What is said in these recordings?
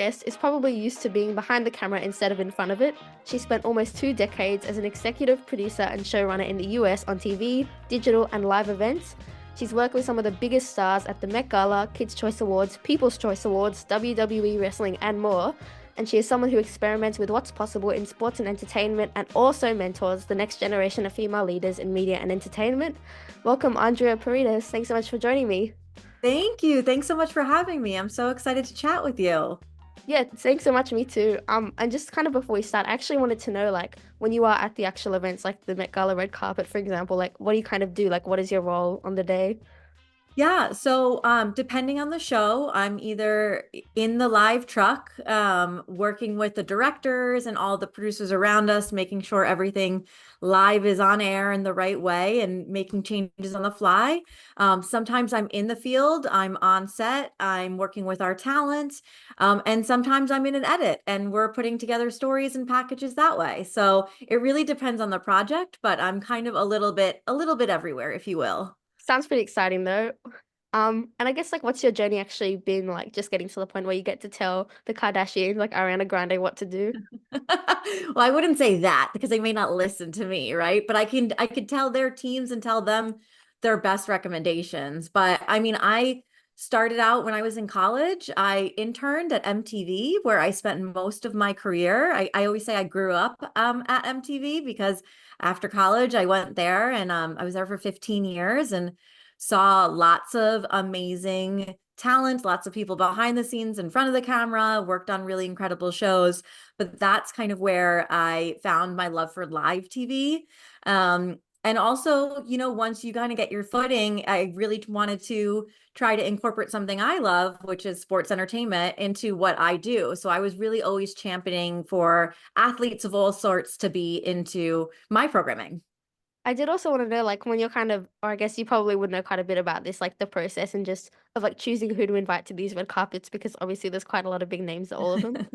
guest is probably used to being behind the camera instead of in front of it. She spent almost 2 decades as an executive producer and showrunner in the US on TV, digital, and live events. She's worked with some of the biggest stars at the Met Gala, Kids' Choice Awards, People's Choice Awards, WWE Wrestling, and more. And she is someone who experiments with what's possible in sports and entertainment and also mentors the next generation of female leaders in media and entertainment. Welcome, Andria Parides. Thanks so much for joining me. Thank you. Thanks so much for having me. I'm so excited to chat with you. Yeah, thanks so much. Me too. And just kind of before we start, I actually wanted to know, like, when you are at the actual events, like the Met Gala red carpet, for example, like, what do you kind of do? Like, what is your role on the day? Yeah, so depending on the show, I'm either in the live truck, working with the directors and all the producers around us, making sure everything live is on air in the right way and making changes on the fly. Sometimes I'm in the field, I'm on set, I'm working with our talent, and sometimes I'm in an edit and we're putting together stories and packages that way. So it really depends on the project, but I'm kind of a little bit everywhere, if you will. Sounds pretty exciting though. And I guess like, what's your journey actually been like? Just getting to the point where you get to tell the Kardashians, like Ariana Grande, what to do. Well, I wouldn't say that because they may not listen to me, right? But I could tell their teams and tell them their best recommendations. But I mean, I started out when I was in college. I interned at MTV where I spent most of my career. I always say I grew up at MTV because after college I went there and I was there for 15 years and saw lots of amazing talent, lots of people behind the scenes, in front of the camera, worked on really incredible shows. But that's kind of where I found my love for live TV. And also, once you kind of get your footing, I really wanted to try to incorporate something I love, which is sports entertainment, into what I do. So I was really always championing for athletes of all sorts to be into my programming. I did also want to know, like, when you're kind of, or I guess you probably would know quite a bit about this, like the process and just of like choosing who to invite to these red carpets, because obviously there's quite a lot of big names at all of them.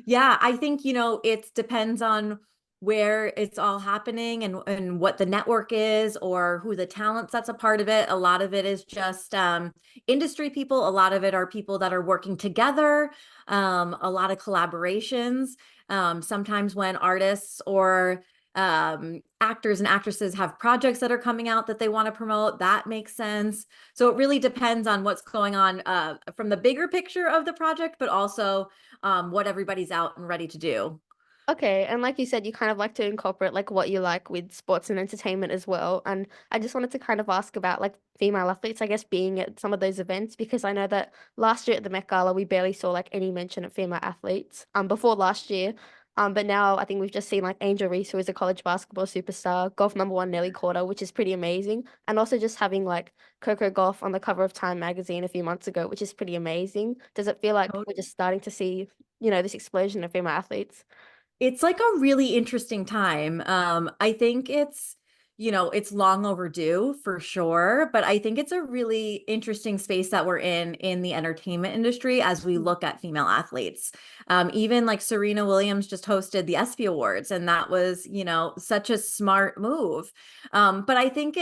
Yeah, I think, it depends on where it's all happening and what the network is or who the talent that's a part of it. A lot of it is just industry people. A lot of it are people that are working together, a lot of collaborations. Sometimes when artists or actors and actresses have projects that are coming out that they want to promote, that makes sense. So it really depends on what's going on from the bigger picture of the project, but also what everybody's out and ready to do. Okay, and like you said, you kind of like to incorporate like what you like with sports and entertainment as well. And I just wanted to kind of ask about like female athletes, I guess, being at some of those events because I know that last year at the Met Gala we barely saw like any mention of female athletes. Before last year. But now I think we've just seen like Angel Reese, who is a college basketball superstar, golf number one Nelly Korda, which is pretty amazing, and also just having like Coco Golf on the cover of Time magazine a few months ago, which is pretty amazing. Does it feel like we're just starting to see, this explosion of female athletes? It's like a really interesting time. I think it's long overdue for sure, but I think it's a really interesting space that we're in the entertainment industry as we look at female athletes. Even like Serena Williams just hosted the ESPY Awards, and that was, such a smart move. But I think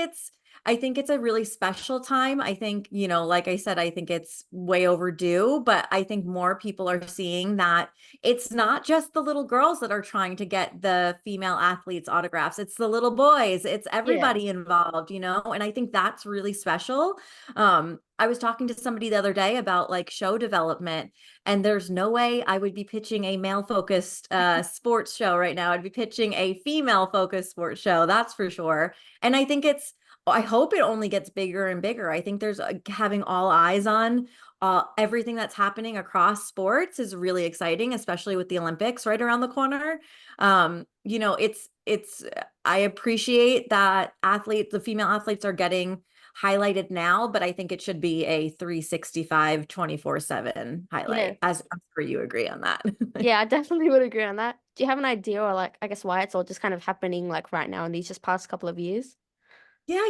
it's a really special time. I think, like I said, I think it's way overdue, but I think more people are seeing that it's not just the little girls that are trying to get the female athletes autographs. It's the little boys. It's Yeah. everybody involved, and I think that's really special. I was talking to somebody the other day about like show development, and there's no way I would be pitching a male focused sports show right now. I'd be pitching a female focused sports show. That's for sure. And I hope it only gets bigger and bigger. I think there's having all eyes on everything that's happening across sports is really exciting, especially with the Olympics right around the corner. It's I appreciate that the female athletes are getting highlighted now, but I think it should be a 365 24/7 Yeah. highlight, as I'm sure you agree on that. Yeah, I definitely would agree on that. Do you have an idea or like I guess why it's all just kind of happening like right now in these just past couple of years? Yeah,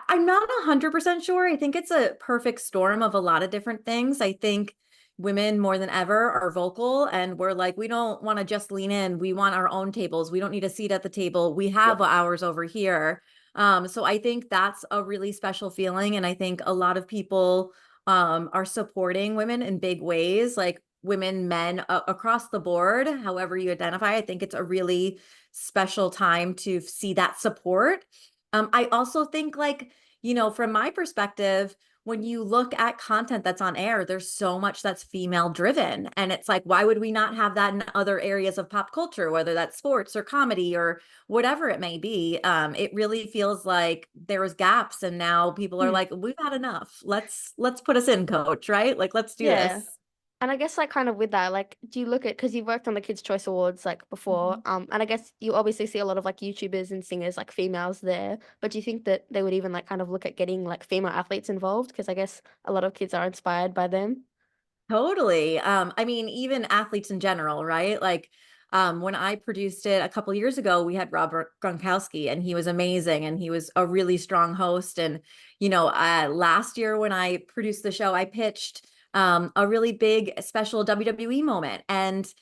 I'm not 100% sure. I think it's a perfect storm of a lot of different things. I think women more than ever are vocal and we're like, we don't want to just lean in. We want our own tables. We don't need a seat at the table. We have Yeah. ours over here. So I think that's a really special feeling. And I think a lot of people are supporting women in big ways. Like women, men, across the board, however you identify. I think it's a really special time to see that support. I also think, like, from my perspective, when you look at content that's on air, there's so much that's female driven. And it's like, why would we not have that in other areas of pop culture, whether that's sports or comedy or whatever it may be? It really feels like there was gaps, and now people are Hmm. like, we've had enough. Let's put us in, coach, right? Like, let's do Yeah. this. And I guess like kind of with that, like, do you look at because you've worked on the Kids' Choice Awards like before, Mhm. and I guess you obviously see a lot of like YouTubers and singers like females there, but do you think that they would even like kind of look at getting like female athletes involved? Because I guess a lot of kids are inspired by them. Totally. I mean, even athletes in general, right? Like, when I produced it a couple years ago, we had Robert Gronkowski, and he was amazing, and he was a really strong host. And last year when I produced the show, I pitched a really big special WWE moment. And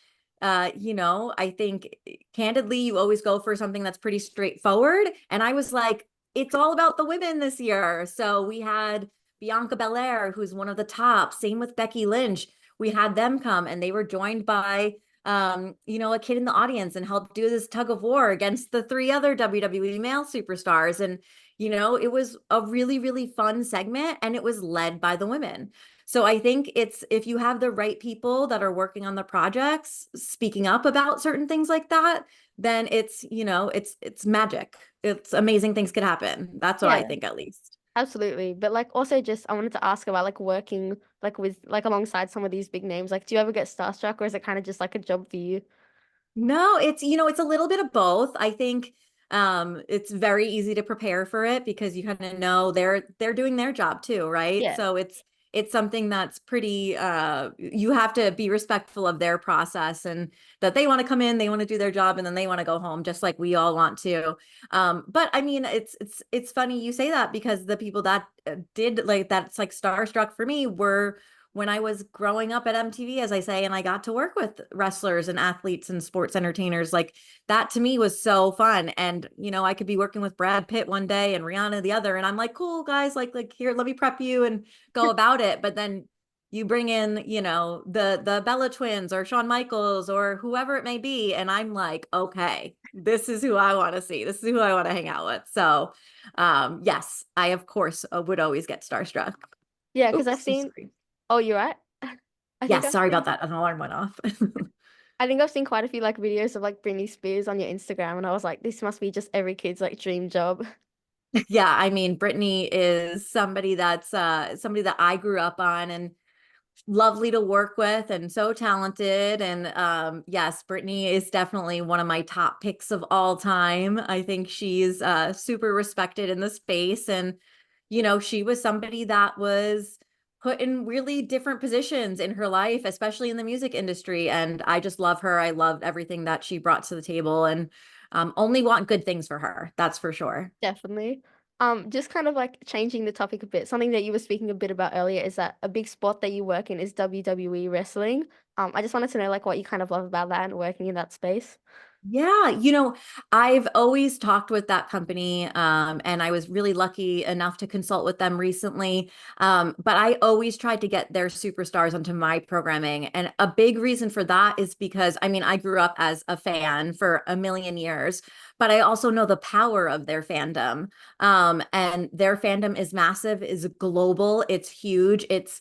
I think candidly, you always go for something that's pretty straightforward. And I was like, it's all about the women this year. So we had Bianca Belair, who's one of the top. Same with Becky Lynch. We had them come, and they were joined by a kid in the audience, and helped do this tug of war against the three other WWE male superstars. And it was a really, really fun segment, and it was led by the women. So I think it's, if you have the right people that are working on the projects speaking up about certain things like that, then it's magic. It's amazing, things could happen. That's what I Yeah, think, at least. absolutely. But like also just I wanted to ask about like working like with like alongside some of these big names. Like, do you ever get starstruck, or is it kind of just like a job for you? No, it's a little bit of both. I think it's very easy to prepare for it, because you kind of know they're doing their job too, right? Yeah, So it's something that's pretty you have to be respectful of their process, and that they want to come in, they want to do their job, and then they want to go home, just like we all want to. But I mean, it's funny you say that, because the people that did like that's like starstruck for me were when I was growing up at MTV, as I say, and I got to work with wrestlers and athletes and sports entertainers. Like, that to me was so fun. And, I could be working with Brad Pitt one day and Rihanna the other. And I'm like, cool, guys, like here, let me prep you and go about it. But then you bring in, the Bella twins or Shawn Michaels or whoever it may be. And I'm like, okay, this is who I want to see. This is who I want to hang out with. So yes, I of course would always get starstruck. yeah. Because I've Oops, I'm seen. sorry. Oh, you're right. I think Yes, I've sorry about seen. that. An alarm went off. I think I've seen quite a few like videos of like Britney Spears on your Instagram, and I was like, this must be just every kid's like dream job. Yeah, I mean, Brittany is somebody that I grew up on, and lovely to work with, and so talented. And yes, Brittany is definitely one of my top picks of all time. I think she's super respected in the space. And she was somebody that was put in really different positions in her life, especially in the music industry. And I just love her. I loved everything that she brought to the table, and only want good things for her. That's for sure. Definitely. Just kind of like changing the topic a bit. Something that you were speaking a bit about earlier is that a big spot that you work in is WWE Wrestling. I just wanted to know like what you kind of love about that and working in that space. Yeah, I've always talked with that company, and I was really lucky enough to consult with them recently. But I always tried to get their superstars onto my programming. And a big reason for that is because, I mean, I grew up as a fan for a million years, but I also know the power of their fandom. And their fandom is massive, is global, it's huge. It's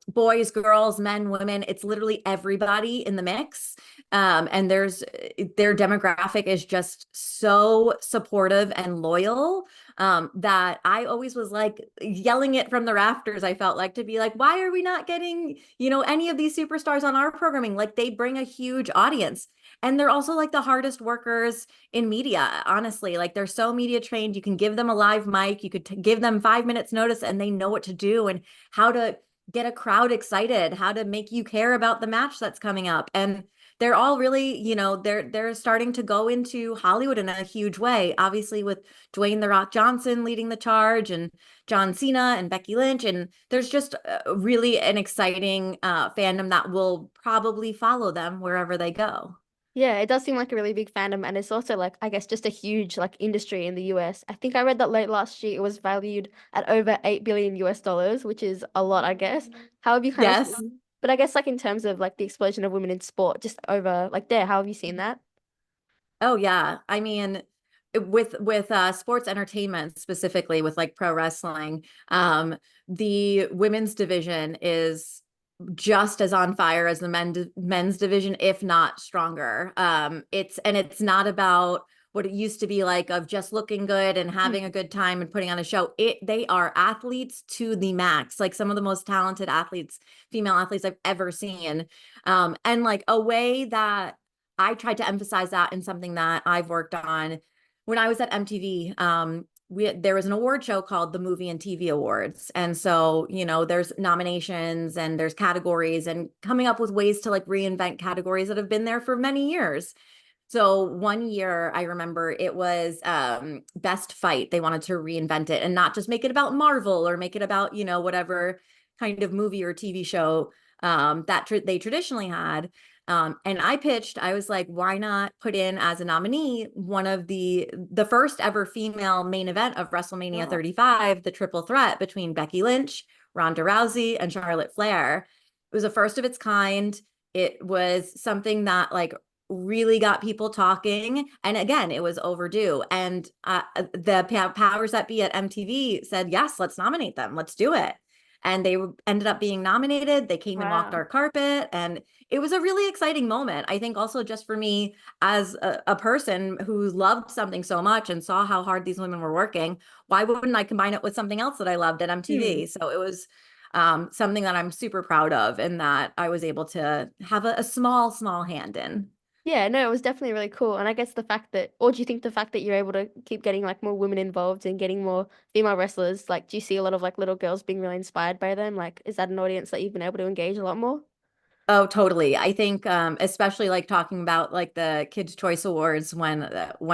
boys, girls, men, women, it's literally everybody in the mix. And their demographic is just so supportive and loyal, that I always was like yelling it from the rafters. I felt like, to be like, why are we not getting, any of these superstars on our programming? Like, they bring a huge audience. And they're also like the hardest workers in media, honestly. Like, they're so media trained. You can give them a live mic, you could give them 5 minutes notice, and they know what to do and how to get a crowd excited, how to make you care about the match that's coming up. And they're all really, they're starting to go into Hollywood in a huge way. Obviously, with Dwayne the Rock Johnson leading the charge, and John Cena and Becky Lynch, and there's just really an exciting fandom that will probably follow them wherever they go. Yeah, it does seem like a really big fandom, and it's also like I guess just a huge like industry in the US. I think I read that late last year it was valued at over 8 billion US dollars, which is a lot, I guess. How have you kind of Yes. But I guess like in terms of like the explosion of women in sport, just over like there, how have you seen that? Oh yeah. I mean, with sports entertainment specifically with like pro wrestling, the women's division is just as on fire as the men's division, if not stronger. It's not about what it used to be like of just looking good and having a Mm. good time and putting on a show. They are athletes to the max, like some of the most talented athletes, female athletes I've ever seen. And like a way that I tried to emphasize that in something that I've worked on when I was at MTV. There was an award show called the Movie and TV Awards. And so, there's nominations and there's categories and coming up with ways to like reinvent categories that have been there for many years. So one year I remember it was best fight. They wanted to reinvent it and not just make it about Marvel or make it about, whatever kind of movie or TV show that they traditionally had. And I pitched, I was like, why not put in as a nominee one of the first ever female main event of WrestleMania Wow. 35, the triple threat between Becky Lynch, Ronda Rousey, and Charlotte Flair. It was a first of its kind. It was something that like really got people talking. And again, it was overdue. And the powers that be at MTV said, yes, let's nominate them. Let's do it. And they ended up being nominated. They came and walked Wow. our carpet. And it was a really exciting moment. I think also just for me as a person who loved something so much and saw how hard these women were working, why wouldn't I combine it with something else that I loved at Hmm. MTV? So it was something that I'm super proud of and that I was able to have a small, small hand in. Yeah, no, it was definitely really cool. And I guess the fact that, or do you think the fact that you're able to keep getting like more women involved and getting more female wrestlers, like, do you see a lot of like little girls being really inspired by them? Like, is that an audience that you've been able to engage a lot more? Oh, totally. I think especially like talking about like the Kids' Choice Awards when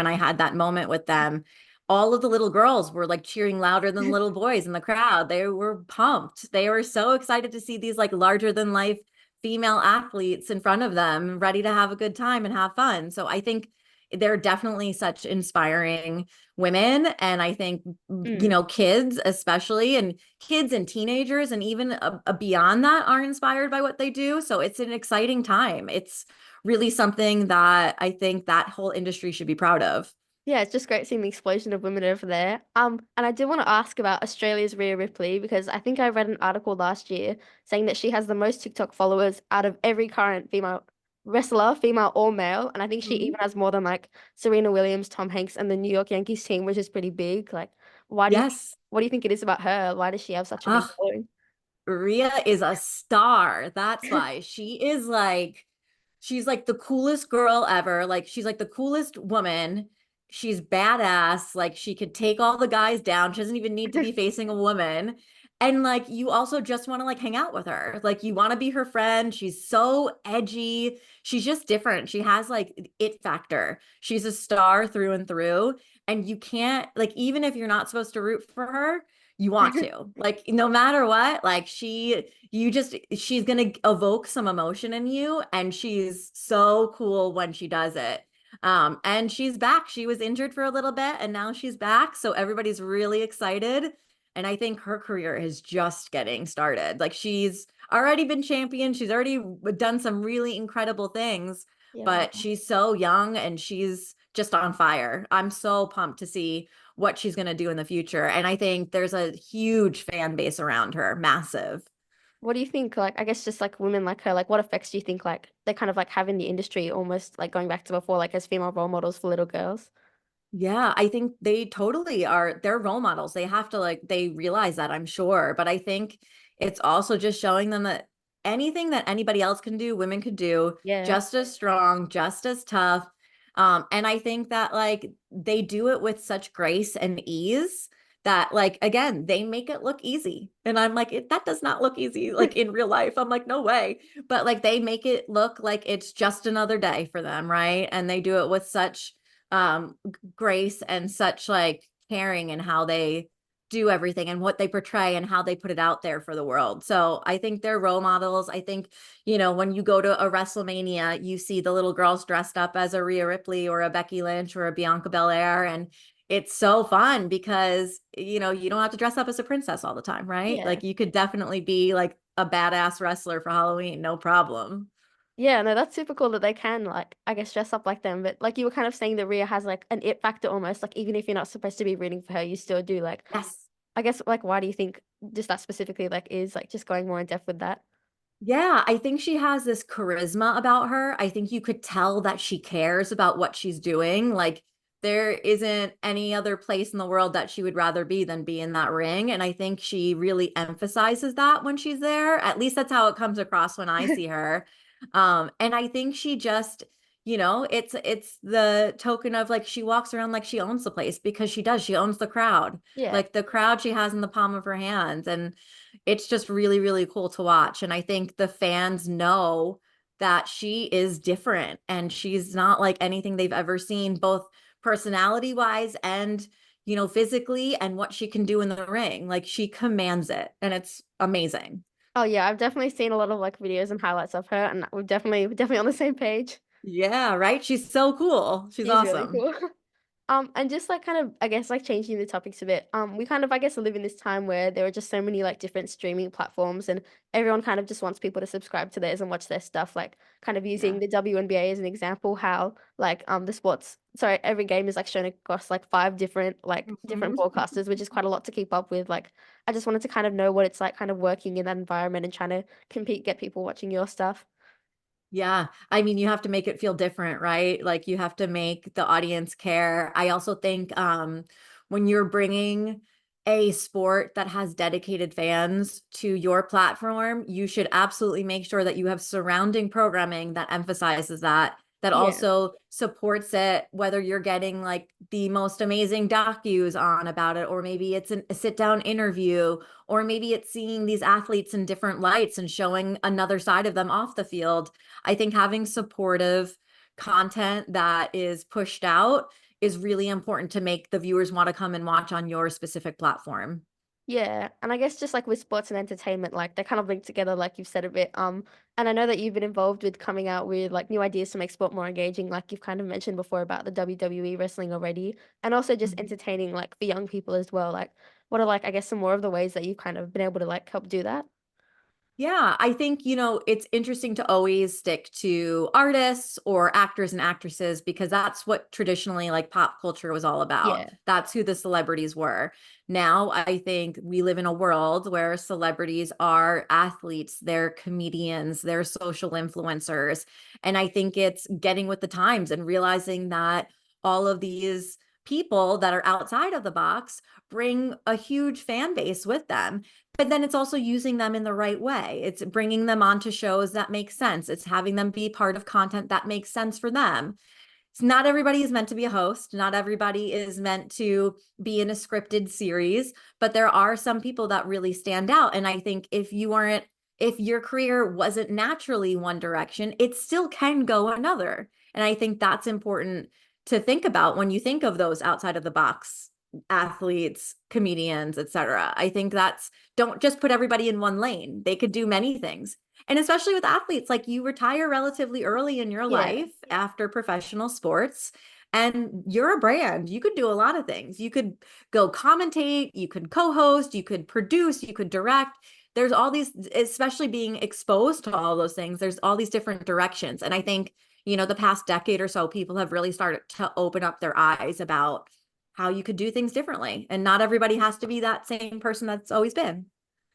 I had that moment with them, all of the little girls were like cheering louder than little boys in the crowd. They were pumped. They were so excited to see these like larger than life female athletes in front of them, ready to have a good time and have fun. So I think they're definitely such inspiring women. And I think, Mm. kids, especially, and kids and teenagers, and even beyond that, are inspired by what they do. So it's an exciting time. It's really something that I think that whole industry should be proud of. Yeah, it's just great seeing the explosion of women over there. And I did want to ask about Australia's Rhea Ripley because I think I read an article last year saying that she has the most TikTok followers out of every current female wrestler, female or male. And I think she Mhm. even has more than like Serena Williams, Tom Hanks, and the New York Yankees team, which is pretty big. Like, Yes. what do you think it is about her? Why does she have such a big Oh, following? Rhea is a star. That's why she's like the coolest girl ever. Like she's like the coolest woman. She's badass. Like she could take all the guys down. She doesn't even need to be facing a woman. And like you also just want to like hang out with her. Like you want to be her friend. She's so edgy. She's just different. She has like it factor. She's a star through and through. And you can't like even if you're not supposed to root for her, you want to. Like no matter what, like she's going to evoke some emotion in you and she's so cool when she does it. And she's back. She was injured for a little bit and now she's back, so everybody's really excited. And I think her career is just getting started. Like she's already been champion, she's already done some really incredible things, Yeah, but wow. she's so young and she's just on fire. I'm so pumped to see what she's going to do in the future. And I think there's a huge fan base around her, massive. What do you think, like, I guess just like women like her, like what effects do you think like they kind of like have in the industry almost like going back to before, like as female role models for little girls? Yeah, I think they totally are. They're role models. They have to like, they realize that, I'm sure. But I think it's also just showing them that anything that anybody else can do, women could do Yeah. just as strong, just as tough. And I think that like they do it with such grace and ease that like again, they make it look easy. And I'm like, that does not look easy like in real life. I'm like, no way. But like they make it look like it's just another day for them, right? And they do it with such grace and such like caring in how they do everything and what they portray and how they put it out there for the world. So I think they're role models. I think, when you go to a WrestleMania, you see the little girls dressed up as a Rhea Ripley or a Becky Lynch or a Bianca Belair. And it's so fun because, you don't have to dress up as a princess all the time, right? Yeah. Like you could definitely be like a badass wrestler for Halloween, no problem. Yeah, no, that's super cool that they can like I guess dress up like them. But like you were kind of saying that Rhea has like an it factor almost. Like even if you're not supposed to be rooting for her, you still do. Like Yes. I guess like why do you think just that specifically like is like just going more in depth with that? Yeah, I think she has this charisma about her. I think you could tell that she cares about what she's doing. Like, there isn't any other place in the world that she would rather be than be in that ring. And I think she really emphasizes that when she's there. At least that's how it comes across when I see her. And I think she just, it's the token of like she walks around like she owns the place because she does. She owns the crowd. Yeah. Like the crowd she has in the palm of her hands. And it's just really, really cool to watch. And I think the fans know that she is different and she's not like anything they've ever seen, both personality wise and, physically, and what she can do in the ring. Like she commands it and it's amazing. Oh yeah, I've definitely seen a lot of like videos and highlights of her, and we're definitely on the same page. Yeah, right. She's so cool. She's She's really awesome. cool. And just like kind of, I guess, like changing the topics a bit. We kind of, I guess, live in this time where there are just so many like different streaming platforms, and everyone kind of just wants people to subscribe to theirs and watch their stuff. Like, kind of using Yeah. the WNBA as an example, how like the sports, sorry, every game is like shown across like five different Mhm. broadcasters, which is quite a lot to keep up with. Like, I just wanted to kind of know what it's like, kind of working in that environment and trying to compete, get people watching your stuff. Yeah. I mean, you have to make it feel different, right? Like you have to make the audience care. I also think when you're bringing a sport that has dedicated fans to your platform, you should absolutely make sure that you have surrounding programming that emphasizes that, that Yeah. also supports it, whether you're getting like the most amazing docus on about it, or maybe it's a sit down interview, or maybe it's seeing these athletes in different lights and showing another side of them off the field. I think having supportive content that is pushed out is really important to make the viewers want to come and watch on your specific platform. Yeah, and I guess just like with sports and entertainment, like they kind of link together, like you've said a bit. And I know that you've been involved with coming out with like new ideas to make sport more engaging, like you've kind of mentioned before about the WWE wrestling already, and also just Mhm. entertaining like for young people as well. Like, what are like I guess some more of the ways that you've kind of been able to like help do that? Yeah, I think, it's interesting to always stick to artists or actors and actresses because that's what traditionally like pop culture was all about. Yeah, That's who the celebrities were. Now, I think we live in a world where celebrities are athletes, they're comedians, they're social influencers. And I think it's getting with the times and realizing that all of these people that are outside of the box bring a huge fan base with them, but then it's also using them in the right way. It's bringing them onto shows that make sense. It's having them be part of content that makes sense for them. It's not everybody is meant to be a host. Not everybody is meant to be in a scripted series, but there are some people that really stand out. And I think if your career wasn't naturally one direction, it still can go another. And I think that's important to think about when you think of those outside of the box athletes, comedians, etc. I think that's, don't just put everybody in one lane. They could do many things. And especially with athletes, like you retire relatively early in your yeah, life after professional sports, and you're a brand. You could do a lot of things. You could go commentate, you could co-host, you could produce, you could direct. There's all these, especially being exposed to all those things, there's all these different directions. And I think, the past decade or so, people have really started to open up their eyes about how you could do things differently. And not everybody has to be that same person that's always been.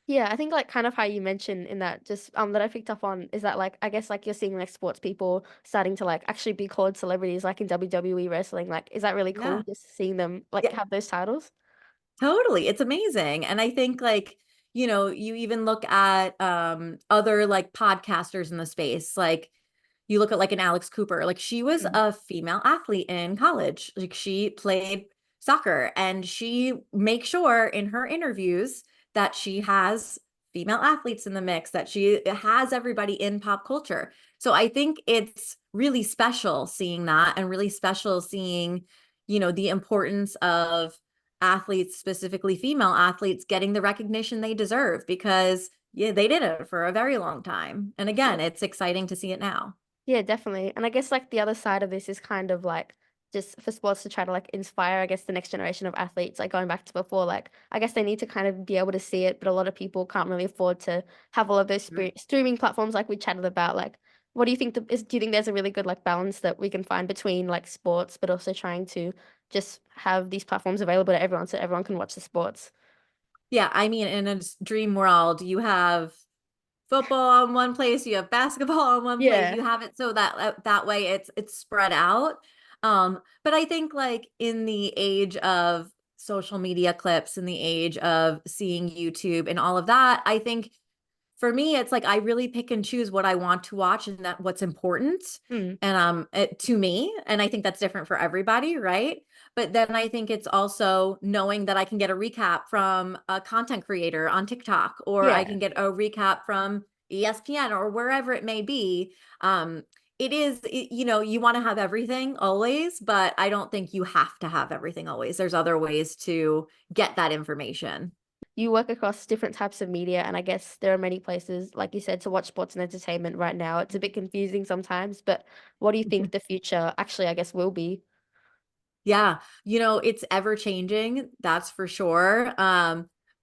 yeah. I think like kind of how you mentioned in that just that I picked up on is that like I guess like you're seeing like sports people starting to like actually be called celebrities like in WWE wrestling. Like, is that really cool? Yeah. Just seeing them like Yeah, have those titles? totally. It's amazing. And I think like, you even look at other like podcasters in the space. Like you look at like an Alex Cooper, like she was Mm. a female athlete in college. Like she played soccer and she makes sure in her interviews that she has female athletes in the mix, that she has everybody in pop culture. So I think it's really special seeing that, and really special seeing, the importance of athletes, specifically female athletes, getting the recognition they deserve because yeah, they did it for a very long time. And Yeah. again, it's exciting to see it now. Yeah, definitely. And I guess like the other side of this is kind of like just for sports to try to like inspire, I guess, the next generation of athletes, like going back to before, like I guess they need to kind of be able to see it, but a lot of people can't really afford to have all of those streaming platforms like we chatted about. Like, what do you think do you think there's a really good like balance that we can find between like sports, but also trying to just have these platforms available to everyone so everyone can watch the sports? Yeah, I mean, in a dream world, you have football in one place, you have basketball in one place, Yeah. you have it so that that way it's spread out. But I think like in the age of social media clips, in the age of seeing YouTube and all of that, I think for me it's like I really pick and choose what I want to watch and that what's important Mm. and to me, and I think that's different for everybody, right? But then I think it's also knowing that I can get a recap from a content creator on TikTok, or I Yeah. can get a recap from ESPN or wherever it may be. It is, you know, you want to have everything always, but I don't think you have to have everything always. There's other ways to get that information. You work across different types of media, and I guess there are many places, like you said, to watch sports and entertainment right now. It's a bit confusing sometimes, but what do you think the future actually, I guess, will be? Yeah, you know, it's ever changing, that's for sure.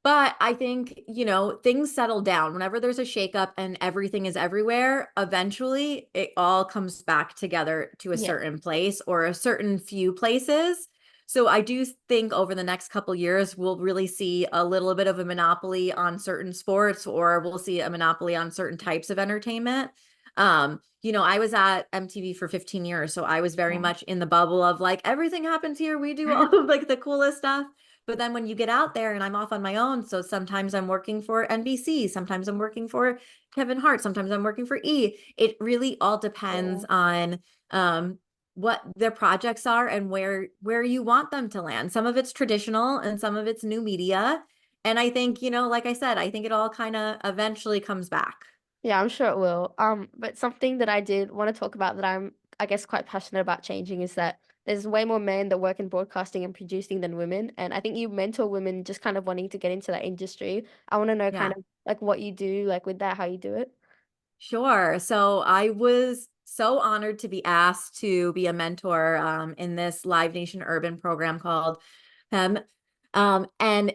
But I think, you know, things settle down. Whenever there's a shakeup and everything is everywhere, eventually it all comes back together to a Yeah. certain place or a certain few places. So I do think over the next couple years, we'll really see a little bit of a monopoly on certain sports, or we'll see a monopoly on certain types of entertainment. You know, I was at MTV for 15 years, so I was very Wow. much in the bubble of like everything happens here. We do all of like the coolest stuff. But then when you get out there and I'm off on my own, so sometimes I'm working for NBC, sometimes I'm working for Kevin Hart, sometimes I'm working for E. It really all depends Yeah. on what their projects are and where you want them to land. Some of it's traditional and some of it's new media. And I think, you know, like I said, I think it all kind of eventually comes back. Yeah, I'm sure it will. But something that I did want to talk about that I'm, I guess, quite passionate about changing is that there's way more men that work in broadcasting and producing than women. And I think you mentor women just kind of wanting to get into that industry. I want to know kind Yeah. of like what you do, like with that, how you do it. Sure. So I was so honored to be asked to be a mentor in this Live Nation Urban program called Femme. And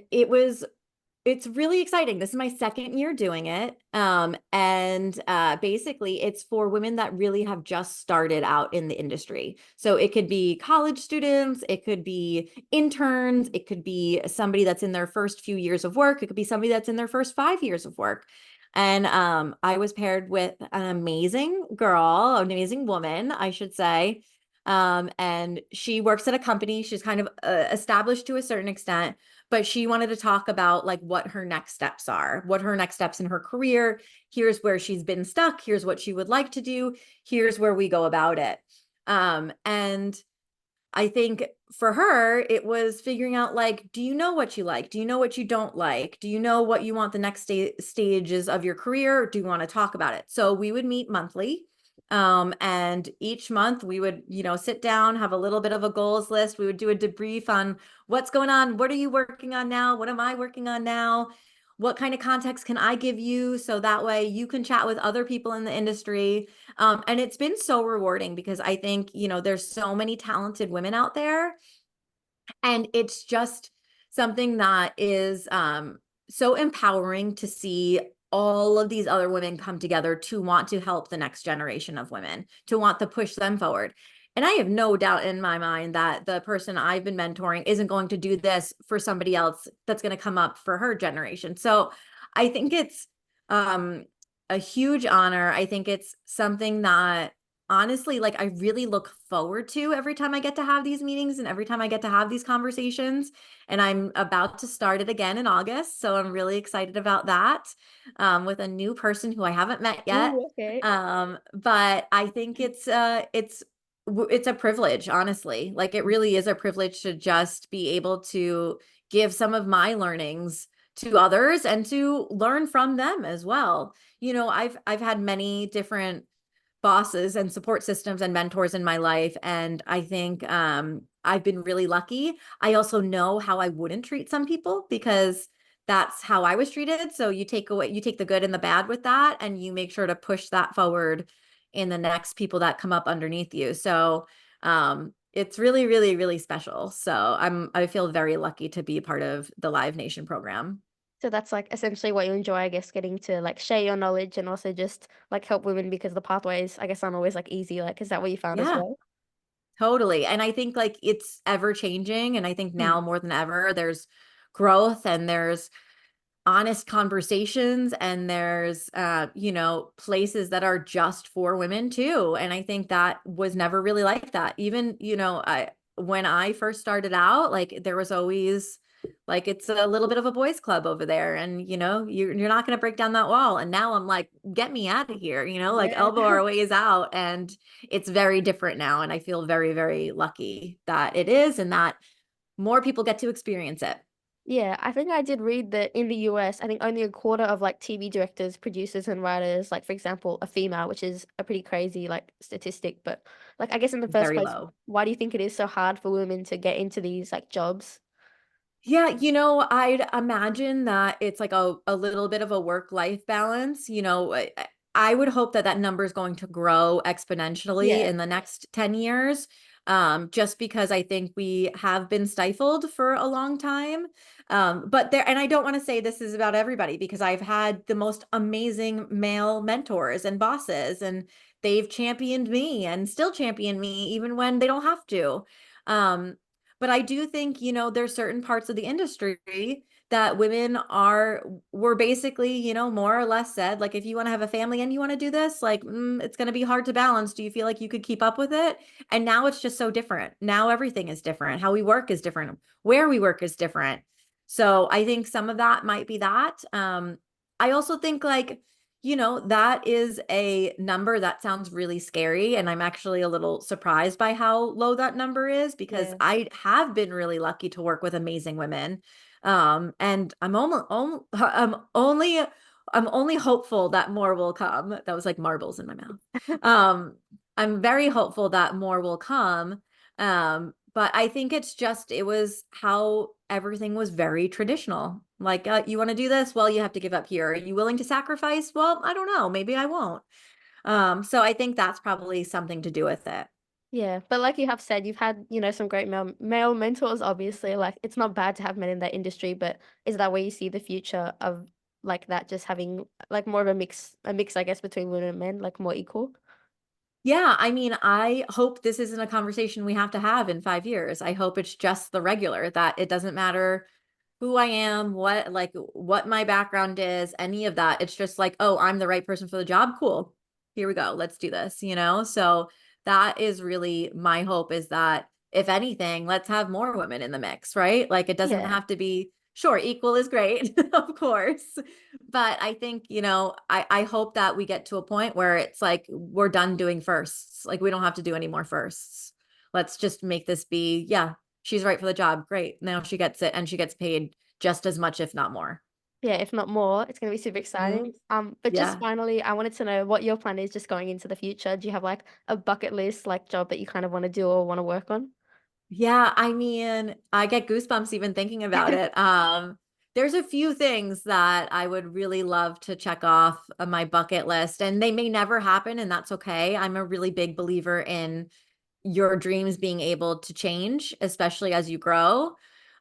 it's really exciting. This is my second year doing it. And basically, it's for women that really have just started out in the industry. So it could be college students, it could be interns, it could be somebody that's in their first few years of work, it could be somebody that's in their first 5 years of work. And I was paired with an amazing girl, an amazing woman, I should say. And she works at a company. She's kind of established to a certain extent, but she wanted to talk about like what her next steps are, what her next steps in her career. Here's where she's been stuck. Here's what she would like to do. Here's where we go about it. And I think for her, it was figuring out like, do you know what you like? Do you know what you don't like? Do you know what you want the next stages of your career? Or do you want to talk about it? So we would meet monthly. And each month we would, you know, sit down, have a little bit of a goals list. We would do a debrief on what's going on. What are you working on now? What am I working on now? What kind of context can I give you? So that way you can chat with other people in the industry. And it's been so rewarding because I think, you know, there's so many talented women out there. And it's just something that is so empowering to see all of these other women come together to want to help the next generation of women, to want to push them forward. And I have no doubt in my mind that the person I've been mentoring isn't going to do this for somebody else that's going to come up for her generation. So I think it's um, a huge honor. I think it's something that honestly, like I really look forward to every time I get to have these meetings and every time I get to have these conversations. And I'm about to start it again in August. So I'm really excited about that with a new person who I haven't met yet. Ooh, okay. But I think it's a privilege, honestly. Like it really is a privilege to just be able to give some of my learnings to others and to learn from them as well. You know, I've had many different bosses and support systems and mentors in my life. And I think I've been really lucky. I also know how I wouldn't treat some people because that's how I was treated. So you take the good and the bad with that, and you make sure to push that forward in the next people that come up underneath you. So it's really, really, really special. So I feel very lucky to be a part of the Live Nation program. So that's, like, essentially what you enjoy, I guess, getting to, like, share your knowledge and also just, like, help women because the pathways, I guess, aren't always, like, easy, like, is that what you found as Yeah, well? totally. And I think like it's ever changing. And I think Mm, now more than ever, there's growth and there's honest conversations and there's places that are just for women too. And I think that was never really like that. Even, I when I first started out, like there was always like it's a little bit of a boys club over there and you're not going to break down that wall. And now I'm like, get me out of here, like yeah. elbow our ways out. And it's very different now. And I feel very, very lucky that it is and that more people get to experience it. Yeah, I think I did read that in the US, I think only a quarter of, like, TV directors, producers, and writers, like, for example, are female, which is a pretty crazy, like, statistic, but, like, I guess in the first Very place, low. why do you think it is so hard for women to get into these, like, jobs? Yeah, I'd imagine that it's like a little bit of a work-life balance. I would hope that that number is going to grow exponentially Yeah, in the next 10 years, just because I think we have been stifled for a long time. But there, and I don't want to say this is about everybody because I've had the most amazing male mentors and bosses, and they've championed me and still champion me even when they don't have to. Um, but I do think, there's certain parts of the industry that women were basically, more or less said, like, if you want to have a family and you want to do this, like, it's going to be hard to balance. Do you feel like you could keep up with it? And now it's just so different. Now everything is different. How we work is different. Where we work is different. So I think some of that might be that. I also think like, that is a number that sounds really scary. And I'm actually a little surprised by how low that number is because yeah. I have been really lucky to work with amazing women. And I'm only hopeful that more will come. That was like marbles in my mouth. Um, I'm very hopeful that more will come. But I think it was how everything was very traditional. Like, you want to do this? Well, you have to give up here. Are you willing to sacrifice? Well, I don't know. Maybe I won't. So I think that's probably something to do with it. Yeah, but like you have said, you've had, some great male mentors, obviously, like, it's not bad to have men in that industry, but is that where you see the future of, like, that just having, like, more of a mix, I guess, between women and men, like, more equal? Yeah, I mean, I hope this isn't a conversation we have to have in 5 years. I hope it's just the regular, that it doesn't matter who I am, what my background is, any of that. It's just like, oh, I'm the right person for the job. Cool. Here we go. Let's do this. So that is really my hope is that if anything, let's have more women in the mix, right? Like it doesn't Yeah. have to be sure, equal is great, of course. But I think, I hope that we get to a point where it's like we're done doing firsts. Like we don't have to do any more firsts. Let's just make this be, yeah, she's right for the job. Great. Now she gets it and she gets paid just as much, if not more. Yeah, if not more, it's gonna be super Mhm. exciting. But just Yeah. finally, I wanted to know what your plan is just going into the future. Do you have, like, a bucket list, like, job that you kind of wanna do or wanna work on? Yeah. I mean, I get goosebumps even thinking about it. There's a few things that I would really love to check off on my bucket list, and they may never happen, and that's okay. I'm a really big believer in your dreams being able to change, especially as you grow.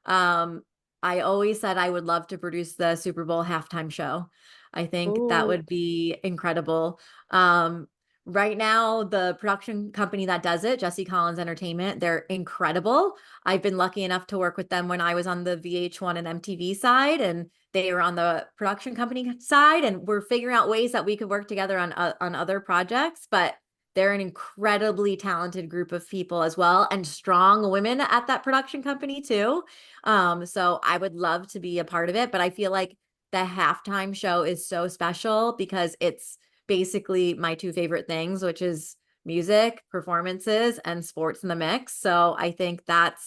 Um, I always said I would love to produce the Super Bowl halftime show. I think that Ooh, would be incredible. Um, right now, the production company that does it, Jesse Collins Entertainment, they're incredible. I've been lucky enough to work with them when I was on the VH1 and MTV side, and they were on the production company side, and we're figuring out ways that we could work together on other projects. But they're an incredibly talented group of people as well, and strong women at that production company too. So I would love to be a part of it, but I feel like the halftime show is so special because it's basically my two favorite things, which is music, performances, and sports in the mix. So I think that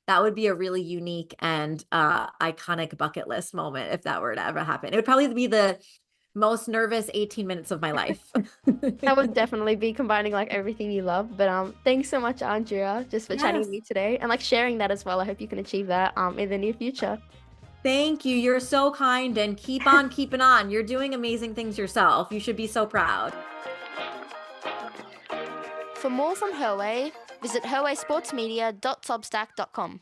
would be a really unique and iconic bucket list moment if that were to ever happen. It would probably be the most nervous 18 minutes of my life. that would definitely be combining, like, everything you love, but, thanks so much, Andrea, just for chatting with Yes. me today and, like, sharing that as well. I hope you can achieve that, in the near future. Thank you. You're so kind and keep on keeping on. You're doing amazing things yourself. You should be so proud. For more from Her Way, Visit herwaysportsmedia.substack.com.